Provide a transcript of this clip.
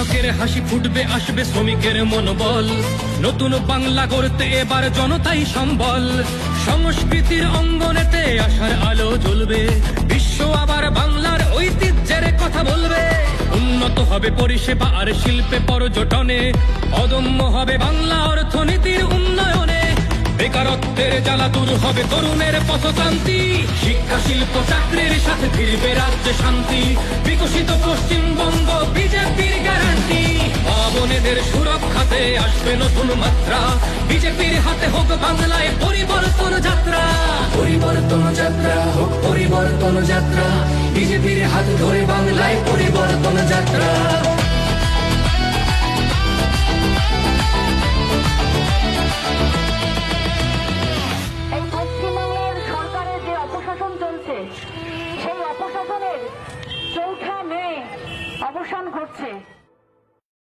কৃষকের হাসি ফুটবে, আসবে শ্রমিকের মনোবল। নতুন বাংলা গড়তে এবার জনতাই সম্বল। সংস্কৃতির অঙ্গনেতে আশার আলো জ্বলবে, বিশ্ব আবার বাংলার ঐতিহ্যের কথা বলবে। উন্নত হবে পরিষেবা আর শিল্পে পর্যটনে, অদম্য হবে বাংলা অর্থনীতির উন্নয়নে। বেকারত্বের জ্বালা দূর হবে, তরুণের পথক্রান্তি। শিক্ষা শিল্প চাকরির সাথে ফিরবে রাজ্যে শান্তি। বিকশিত পশ্চিমবঙ্গ বিজেপির গ্যারান্টি। মা বোনেদের সুরক্ষাতে আসবে নতুন মাত্রা। বিজেপির হাতে হোক বাংলায় পরিবর্তন যাত্রা। পরিবর্তন যাত্রা হোক, পরিবর্তন যাত্রা। বিজেপির হাত ধরে বাংলায় পরিবর্তন যাত্রা। সেই অপশাসনের 4 মে অবসান ঘটছে।